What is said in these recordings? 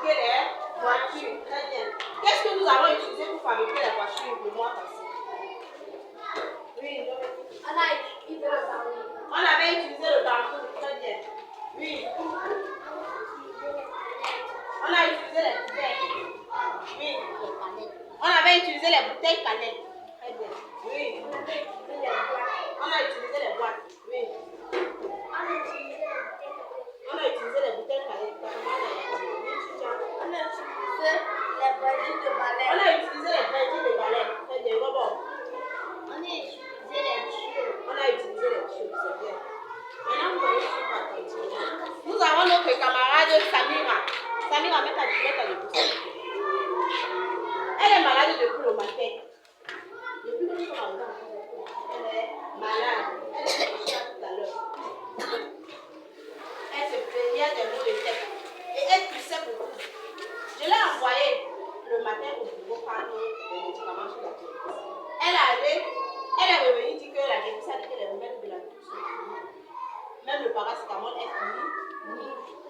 fabriquer les voitures. Très bien. Qu'est-ce que nous avons utilisé pour fabriquer les voitures le mois passé? Oui. On avait utilisé le bambou. Très bien. Oui. On a utilisé les bouteilles. Oui. On avait utilisé les bouteilles canettes. Très bien. Oui. On a utilisé les boîtes. Oui. On a utilisé les bouteilles canettes. On a utilisé les bouteilles de balai. On a utilisé les bouteilles de balai. Très bien. Bon. On a utilisé les tuyaux. On a utilisé les tuyaux. C'est bien. Maintenant, vous allez suivre attentivement. Nous avons notre camarade Samira. Samira, mets ta debout. Elle est malade depuis le matin. Depuis que nous sommes arrivés, elle est malade. Elle est couchée tout à l'heure. Elle se plaignait des maux de tête. Et elle toussait beaucoup. Je l'ai envoyée le matin au bureau prendre des médicaments sur la tête. Elle est revenue dire que la guérison a dit que les remèdes de la toux sont finis. Même le paracétamol est fini.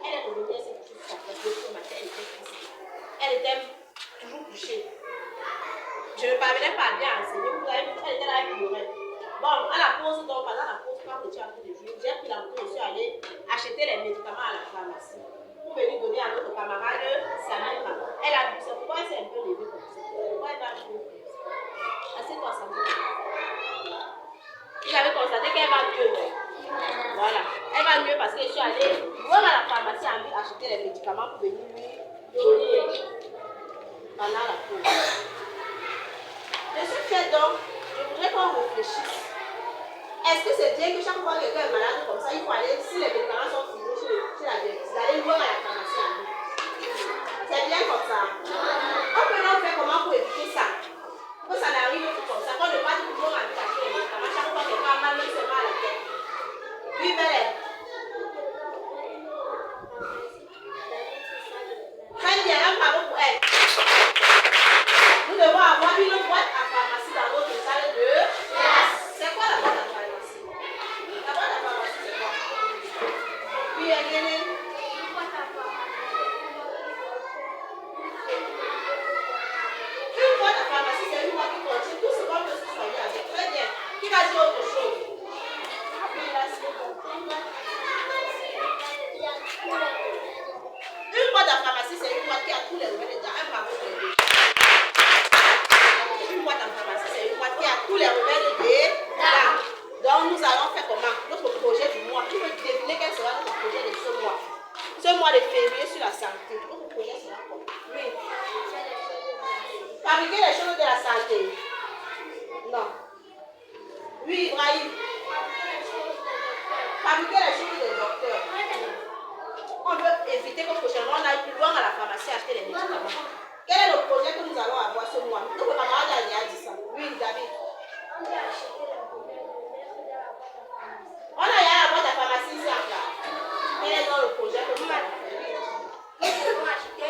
Elle est revenue, elle s'est couchée sur sa tête. Depuis le matin, elle était triste. Elle était toujours couchée. Je ne parvenais pas à bien enseigner. Vous avez vu, elle était là, elle pleurait. Bon, à la pause, donc pendant la pause, quand j'étais en train de jouer, j'ai pris la moto, je suis allée acheter les médicaments à la pharmacie pour venir donner à notre camarade Samira. Elle a dit, c'est pourquoi elle s'est un peu levée comme ça. Pourquoi elle va jouer comme ça? Assieds-toi, Samira. Vous avez constaté qu'elle va mieux, non? Voilà. Elle va mieux parce que je suis allée voir à la pharmacie en lui acheter les médicaments pour venir lui donner pendant la pause. De ce fait donc, je voudrais qu'on réfléchisse. Est-ce que c'est bien que chaque fois que quelqu'un est malade comme ça, il faut aller, si les médicaments sont finis chez la dentiste, d'aller voir à la pharmacie en ligne? C'est bien comme ça. On peut donc faire comment pour éviter ça? Que ça n'arrive pas comme ça, qu'on ne pas toujours attaquer les médicaments chaque fois que quelqu'un a mal, même seulement à la tête. Oui, Belle. Très bien, un bravo pour elle. Nous devons avoir une boîte à pharmacie dans notre salle de classe. C'est quoi la boîte à pharmacie? La boîte à pharmacie, c'est quoi? Oui, Aguéné. Une boîte à pharmacie, c'est une boîte qui contient tout ce qu'on peut se soigner avec. Très bien. Qui va dire autre chose? Oui, là, c'est bon. Une boîte à pharmacie, c'est une boîte qui a tous les remèdes dedans. Un bravo pour les deux. Une boîte à pharmacie, c'est une boîte qui a tous les remèdes dedans. Donc nous allons faire comment? Notre projet du mois. Qui veut deviner quel sera notre projet de ce mois? Ce mois de février sur la santé. Notre projet sera quoi? Oui. Fabriquer les choses de la santé. Non. Oui, Ibrahim. Fabriquer les choses des docteurs. On veut éviter que prochainement on aille plus loin à la pharmacie acheter les médicaments. Quel est le projet que nous allons avoir ce mois? Notre camarade a dit ça. Oui, David. On a allé à la boîte à pharmacie ici en place. Quel est dans le projet que nous allons faire? Nous devons acheter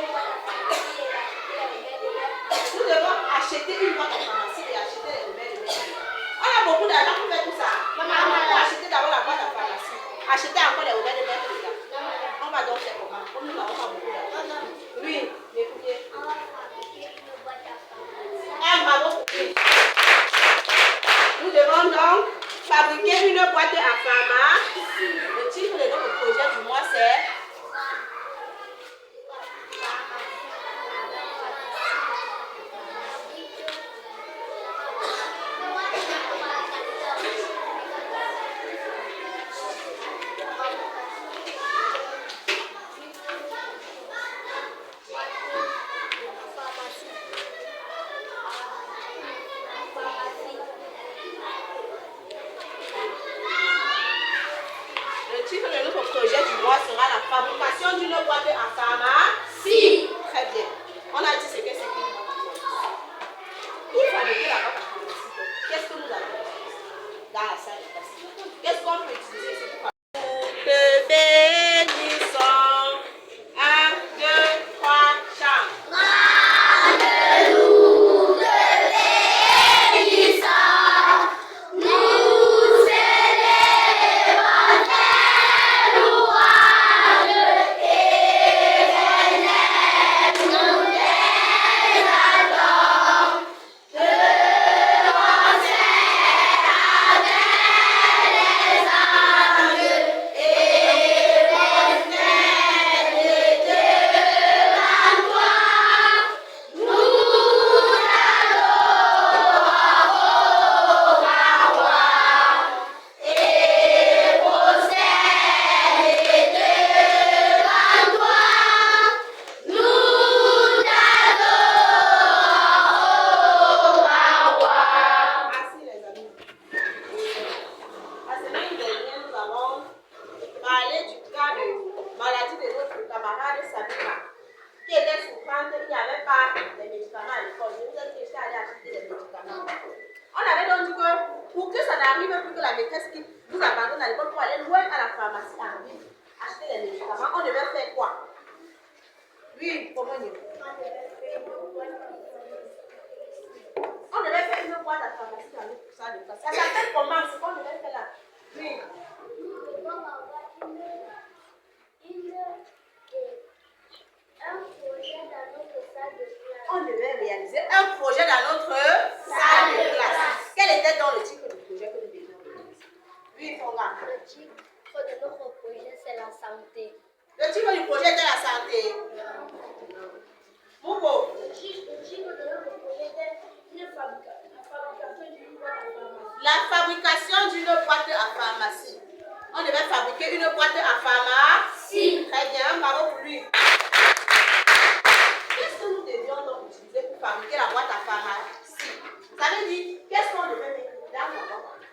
une boîte à pharmacie et acheter les remèdes. On a beaucoup d'argent pour faire tout ça. On va acheter d'abord la boîte à pharmacie. Acheter encore les remèdes de médecins. On va donc faire comment? Comme nous n'avons pas beaucoup d'argent. Oui, écoutez. Un bravo pour lui. Nous devons donc fabriquer une boîte à pharmacie. Le titre de notre projet du mois c'est n'arrive plus que la maîtresse qui vous abandonne à l'école pour aller loin à la pharmacie arrive, acheter les médicaments, on devait faire quoi? Oui, comment dire? On devait faire une boîte à pharmacie dans notre salle de classe. Ça s'appelle comment? C'est qu'on devait faire là. Oui. Un projet dans notre salle de classe. On devait réaliser un projet dans notre salle de classe. Quel était donc le titre du projet que nous devions réaliser? Oui, Fonga. Le titre de notre projet, c'est la santé. Le titre du projet était la santé. Mouko. Le titre de notre projet était la fabrication d'une boîte à pharmacie. On devait fabriquer une boîte à pharmacie. Très bien, bravo pour lui. Qu'est-ce que nous devions donc utiliser pour fabriquer la boîte à pharmacie? Ça veut dire, qu'est-ce qu'on devait mettre dans la boîte?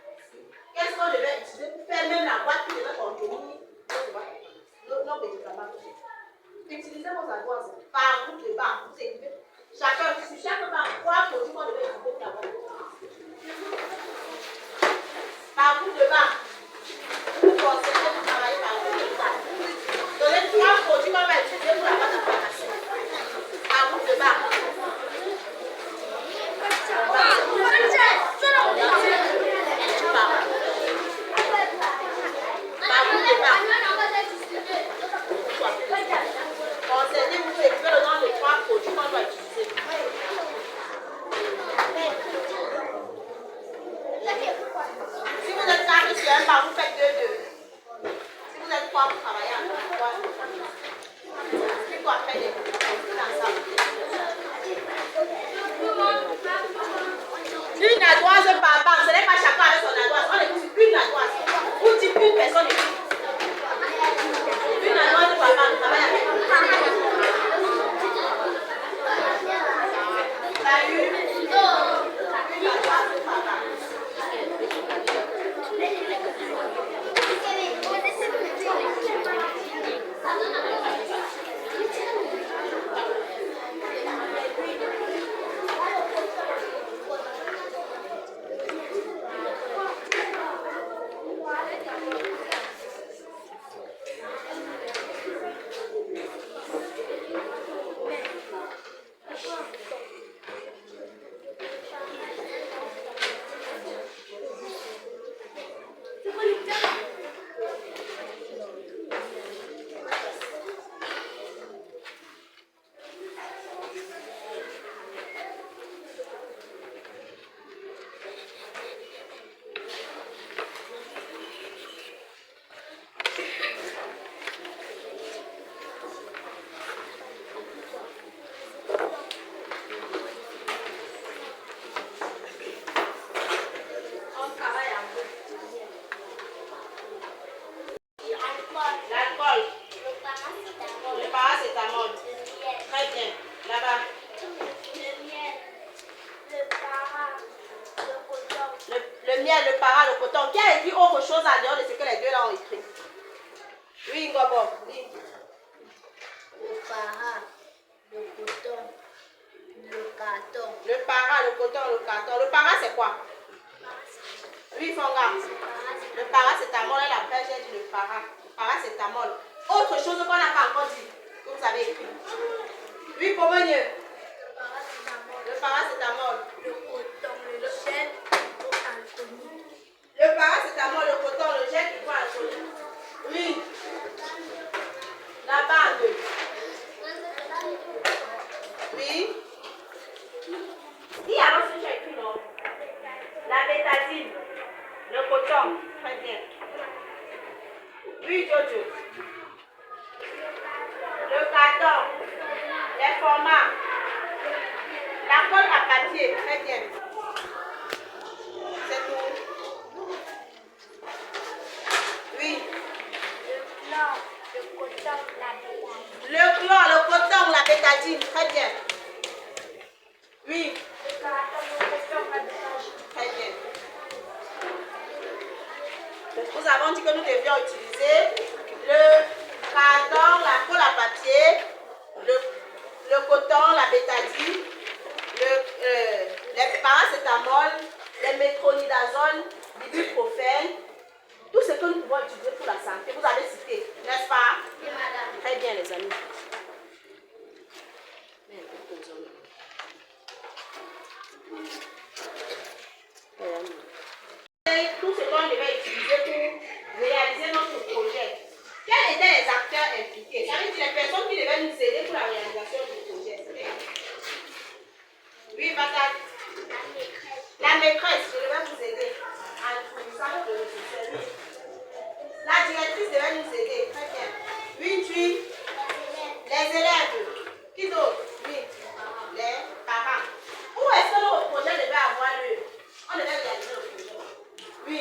Qu'est-ce qu'on devait utiliser pour faire même la boîte qui devait contenir nos médicaments? Utilisez vos angoisses par groupe de banc. Vous écrivez chacun, sur chaque banc, 3 produits qu'on devait utiliser pour la boîte. Par groupe de banc. Vous vous concentrez pour travailler par groupe de banc. Donnez 3 produits qu'on va utiliser pour la boîte à pharmacie. Par groupe de banc. Enseignez-vous pour écrire le nom de 3 produits qu'on doit utiliser. Si vous êtes 4 sur un banc, vous faites 2-2. Si vous êtes 3, vous travaillez en 3. Il faut faire des produits ensemble. Une ardoise par banc, ce n'est pas chacun avec son ardoise. On écrit une ardoise. Vous dites une personne écrit. Une ardoise par banc, travaille avec vous. Le para, le coton. Qui a écrit autre chose en dehors de ce que les deux là ont écrit? Oui, Ngobo. Oui. Le para, le coton, le carton. Le para, le coton, le carton. Le para, c'est quoi? Oui, Fonga. Le paracétamol est la pêche, j'ai dit le para. Paracétamol. Autre chose qu'on n'a pas encore dit, que vous avez écrit. Oui, pour mieux. Le paracétamol. Le coton, le gel hydroalcoolique. Le paracétamol, le coton, le gel hydroalcoolique. Oui. La bande. Oui. Qui a reçu ce que j'ai écrit, non? La bétadine. Le coton. Très bien. Oui, Jojo. Le carton. Les formats. La colle à papier. Très bien. C'est tout. Oui. Le coton, la bétadine. Le chlore, le coton, la bétadine. Très bien. Oui. Le carton, le coton, la bétadine. Très bien. Nous avons dit que nous devions utiliser le carton, la colle à papier, le coton, la bétadine, les paracétamol, les métronidazole, l'ibuprofène, tout ce que nous pouvons utiliser pour la santé. Vous avez cité, n'est-ce pas? Oui, madame. Très bien, les amis. Et tout ce qu'on devait utiliser pour réaliser notre projet. Quels étaient les acteurs impliqués? Ça veut dire les personnes qui devaient nous aider pour la réalisation du projet. Oui, madame. La maîtresse, je devais vous aider. La directrice devait nous aider. Très bien. Oui, tu. Les élèves. Qui d'autre? Oui. Les parents. Où est-ce que notre projet devait avoir lieu? On devait réaliser le projet. Oui.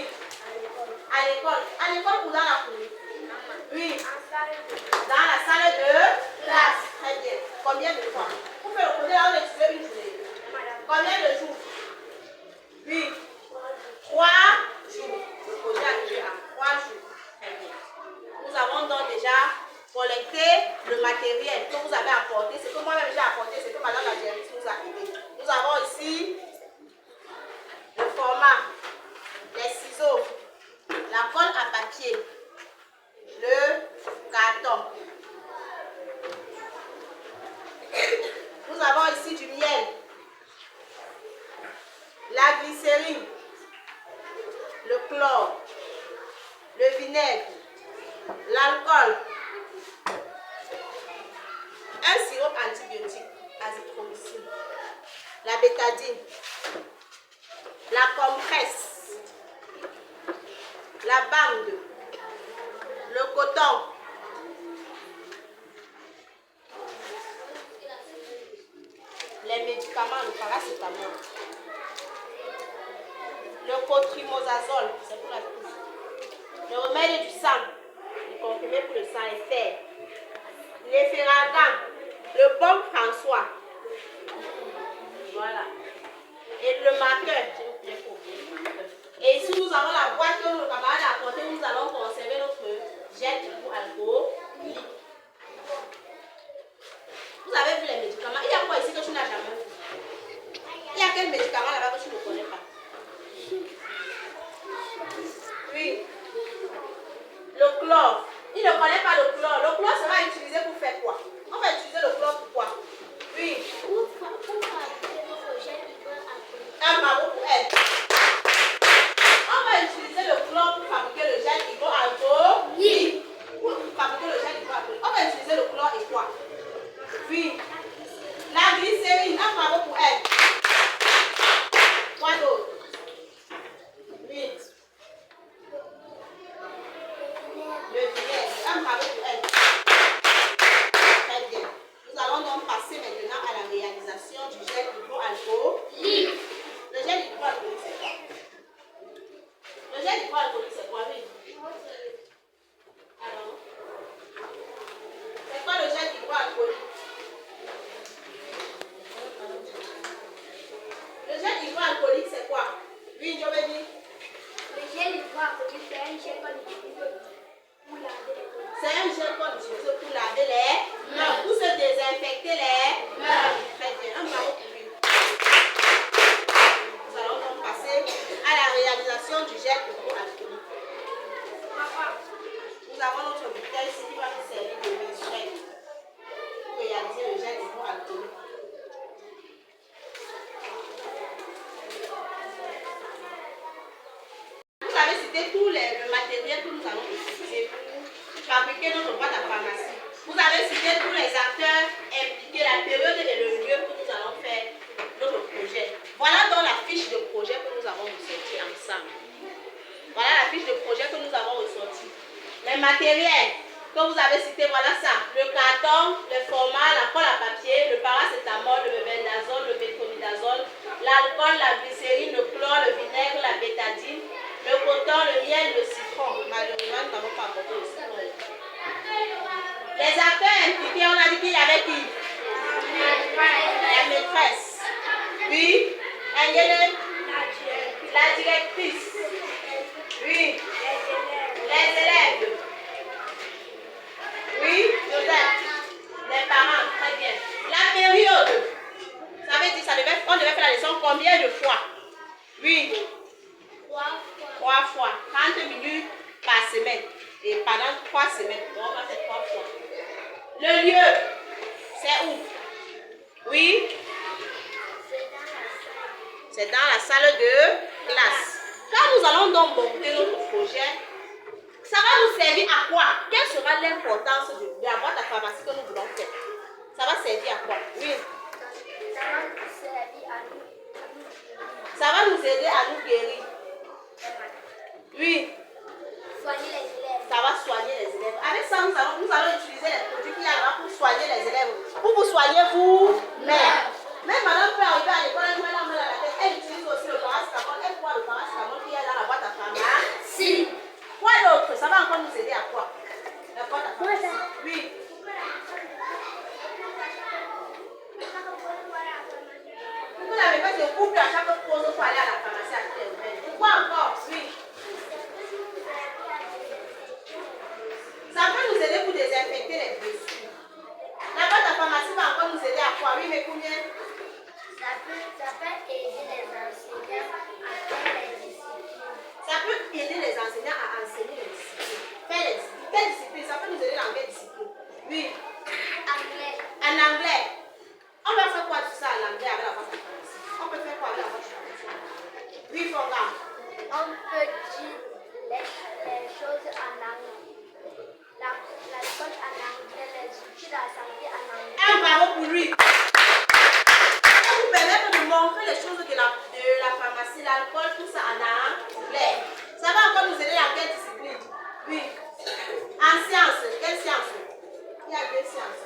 À l'école. À l'école ou dans la cour? Oui. Dans la salle de classe. Très bien. Combien de fois? Pour faire le projet, là, on utilisait une journée. Combien de jours? Oui. 3 jours. Le projet a duré à 3 jours. Très bien. Nous avons donc déjà collecté le matériel que vous avez apporté, ce que moi-même j'ai apporté, ce que madame la directrice nous a aidé. Nous avons ici le format, les ciseaux, la colle à papier, le carton. Nous avons ici du miel, la glycérine, le chlore, le vinaigre, l'alcool, un sirop antibiotique, azithromycine, la bétadine, la compresse, la bande, le coton, les médicaments, le paracétamol, le cotrimazole, c'est pour la toux, le remède du sang, le comprimé pour le sang et fer, les ferragans, le bon François, voilà, et le marqueur, et ici nous avons la boîte que nos camarades ont apportée, nous allons conserver notre gel hydroalcoolique. Vous avez vu les médicaments? Il y a quoi ici que tu n'as jamais vu? Il y a quel médicament là-bas que tu ne connais pas? Oui. Le chlore. Il ne connaît pas le chlore. Le chlore sera utilisé pour faire quoi? On va utiliser le chlore pour quoi? Oui. Pour fabriquer notre gel hydroalcoolique. Un marron pour elle. On va utiliser le chlore pour fabriquer le gel hydroalcoolique. Oui. Pour fabriquer le gel hydroalcoolique. On va utiliser le chlore et quoi? Oui. La glycérine, un marron pour elle. Quoi d'autre? Oui. Le vinaigre, un marron pour elle. Très bien. Nous allons donc passer maintenant à la réalisation du gel hydroalcoolique. Le gel hydroalcoolique, c'est quoi? Le gel hydroalcoolique, c'est quoi? Oui. Alors, c'est quoi le gel hydroalcoolique? Le gel hydroalcoolique, c'est quoi? Oui, je vais dire. Le gel hydroalcoolique, c'est un gel qu'on utilise pour laver les mains. C'est un gel qu'on utilise pour laver les mains, pour se désinfecter les mains. Très bien, un marron pour lui. Nous allons donc passer à la réalisation du gel hydroalcoolique. Nous avons notre bouteille ici qui va nous servir de mesurette pour réaliser le gel hydroalcoolique. Vous avez cité tout le matériel que nous allons utiliser pour fabriquer notre boîte à pharmacie. Vous avez cité tous les acteurs impliqués, la période et le lieu que nous allons faire notre projet. Voilà donc la fiche de projet que nous avons ressorti ensemble. Voilà la fiche de projet que nous avons ressorti. Les matériels que vous avez cités, voilà ça. Le carton, le format, la colle à papier, le paracétamol, le mebendazole, le métronidazole, l'alcool, la glycérine, le chlore, le vinaigre, la bétadine, le coton, le miel, le citron. Malheureusement, nous n'avons pas apporté le citron. Les acteurs impliqués, on a dit qu'il y avait qui? La maîtresse. Oui. La directrice. Oui. Les élèves. Oui, Joseph. Les parents, très bien. La période. Ça veut dire on devait faire la leçon combien de fois? Oui. 3 fois. 3 fois, 30 minutes par semaine. Et pendant 3 semaines, donc on va faire 3 fois. Le lieu, c'est où? Oui? C'est dans la salle de classe. Quand nous allons donc monter notre projet, ça va nous servir à quoi? Quelle sera l'importance de la boîte à pharmacie que nous voulons faire? Ça va servir à quoi? Oui. Ça va nous servir à nous. Ça va nous aider à nous guérir. Oui. Soigner les élèves. Ça va soigner les élèves. Avec ça, nous allons utiliser les produits qu'il y a là pour soigner les élèves. Pour vous soigner vous-même. Même madame peut arriver à l'école, elle met la main à la tête. Elle utilise aussi le paracétamol. Elle voit le paracétamol qu'il y a dans la boîte à pharmacie. Si. Quoi d'autre? Ça va encore nous aider à quoi? La boîte à pharmacie. Oui. Vous n'avez pas de couple à chaque pause pour aller à la pharmacie acheter les remèdes. Pourquoi encore? Oui. Ça peut nous aider pour désinfecter les blessures. La boîte à pharmacie va encore nous aider à quoi? Oui, mais combien? Ça peut aider les enseignants à faire les disciplines. Ça peut aider les enseignants à enseigner les disciplines. Faire les disciplines. Quelle discipline? Ça peut nous aider dans quelle discipline? Oui. Anglais. En anglais. On va faire quoi de ça en anglais avec la boîte à pharmacie? On peut faire quoi avec la boîte à pharmacie? Oui, Fonga. On peut dire les choses en anglais. L'alcool en anglais, les outils de la santé en anglais. Un bravo pour lui. Ça vous permet de montrer les choses de la pharmacie, l'alcool, tout ça en anglais. Ça va encore nous aider dans quelle discipline? Oui. En sciences. Quelle science? Il y a 2 sciences.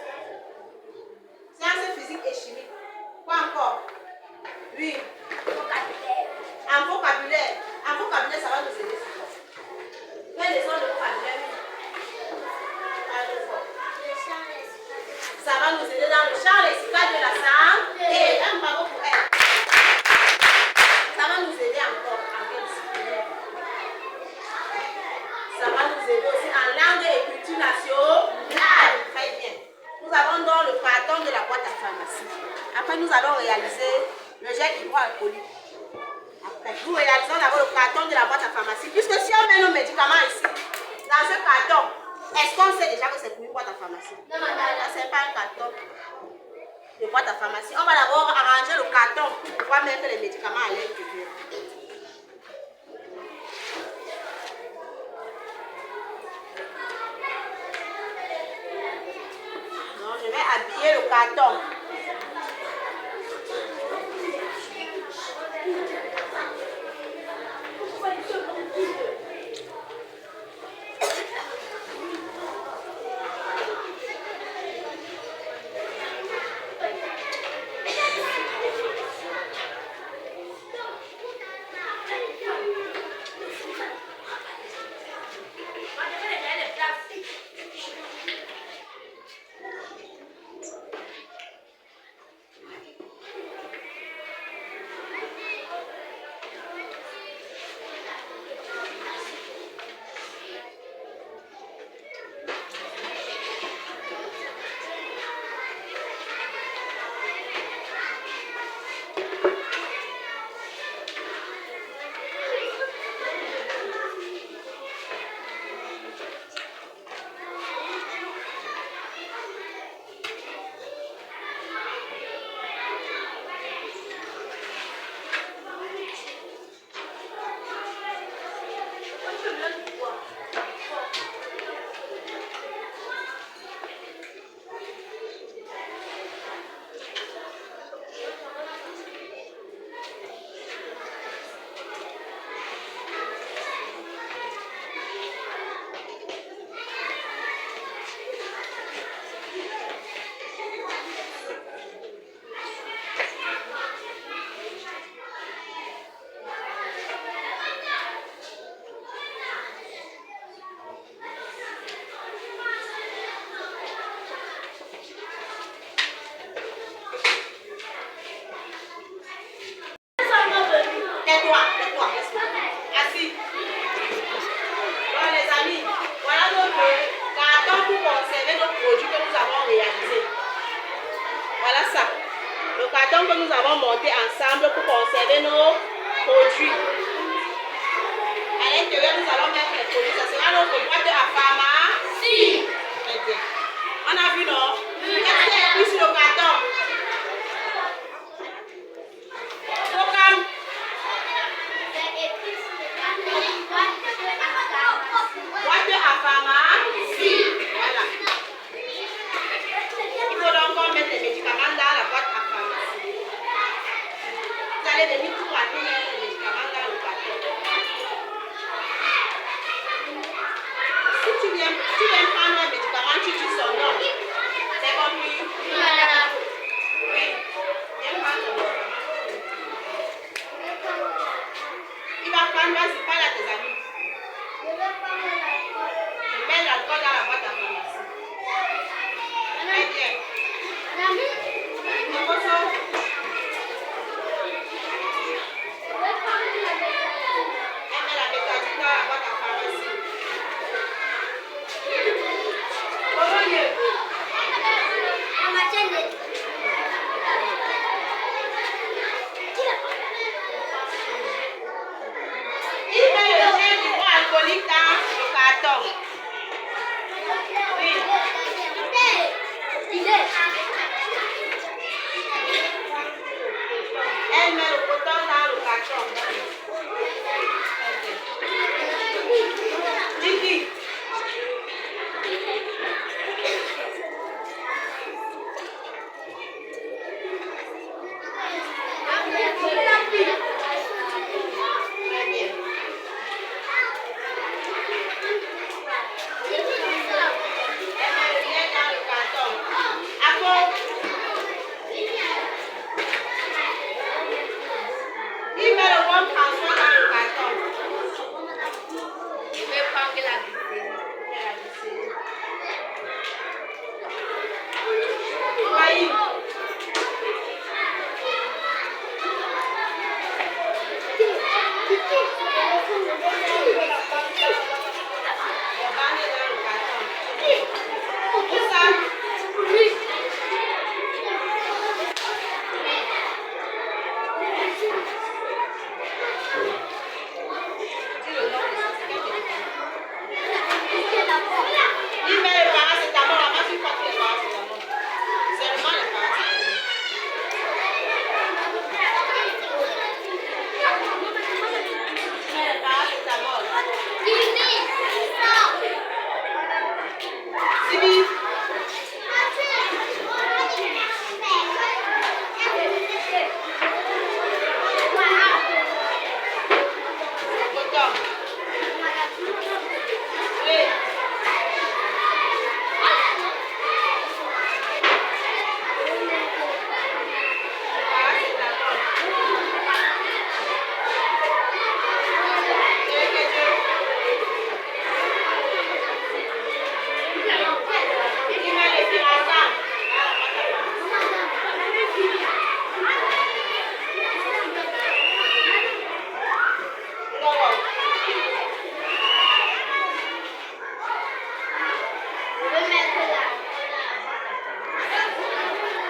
Sciences physiques et chimiques. Quoi encore? Oui. Vocabulaire. En vocabulaire. En vocabulaire, ça va nous aider sur quoi? Quelle leçon de vocabulaire? Ça va nous aider dans le champ lexical de la santé. Un bravo pour elle. Ça va nous aider encore en quelle discipline? Ça va nous aider aussi en langue et culture nationale. Très bien. Nous avons donc le carton de la boîte à pharmacie. Après, nous allons réaliser le gel hydroalcoolique. Après, nous réalisons d'abord le carton de la boîte à pharmacie. Puisque si on met nos médicaments ici, dans ce carton, est-ce qu'on sait déjà que c'est pour une boîte à pharmacie? Non, madame. Ce n'est pas un carton de boîte à pharmacie. On va d'abord arranger le carton pour pouvoir mettre les médicaments à l'intérieur. Donc, je vais habiller le carton. carton que nous avons monté ensemble pour conserver nos produits. l'intérieur, nous allons mettre les produits. Ça sera notre boîte à pharmacie. Très bien. On a vu, non? Qu'est-ce qui est écrit sur le carton? Vocam. Boîte à pharmacie. Voilà. Il faut donc qu'on mette les médicaments dans la boîte à pharmacie. Vous allez venir tout à tout mettre les médicaments dans le carton. Si tu viens prendre un médicament, tu dis son nom. C'est compris? Oui. Viens prendre ton médicament. Il va prendre, vas-y, parle à tes amis. Je mets l'alcool dans la boîte à pharmacie. Très bien. Elle met la bétadine dans la boîte à pharmacie. Comment mieux? Il met le gel hydroalcoolique dans le carton. Oui. Elle met le coton dans le carton. Didi. Très bien. Elle met le lait dans le carton. Après, il met le bon François dans le carton. Il veut prendre la glycérie. Oui. Le bain est dans le carton. Tout ça. Dis le nom de ça, c'est quel téléphone? Il met le paracétamol, avant tu portes le paracétamol. Seulement le paracétamol. Il met le paracétamol. Sibi. Coton. Oui.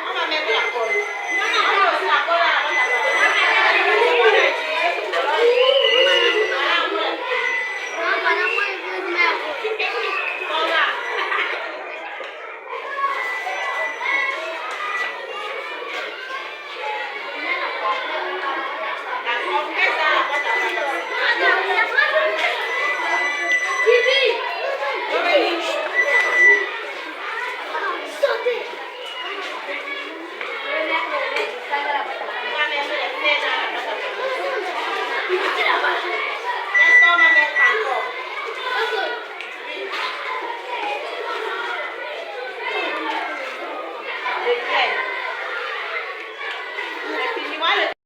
On va mettre la colle. On met aussi la colle à la boîte à Qu'est-ce qu'on va mettre encore? Le miel. C'est fini, moi le